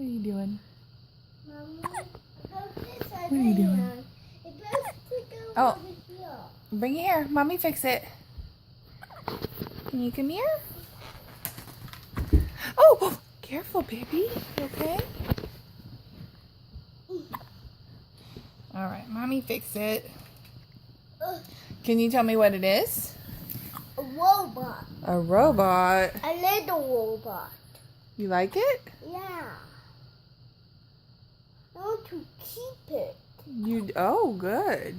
What are you doing? Mommy, What are you doing? Oh, bring it here. Mommy fix it. Can you come here? Oh, careful, baby. Okay? All right, Mommy fix it. Can you tell me what it is? A robot. A robot? A little robot. You like it? Yeah. I want to keep it. Oh, good.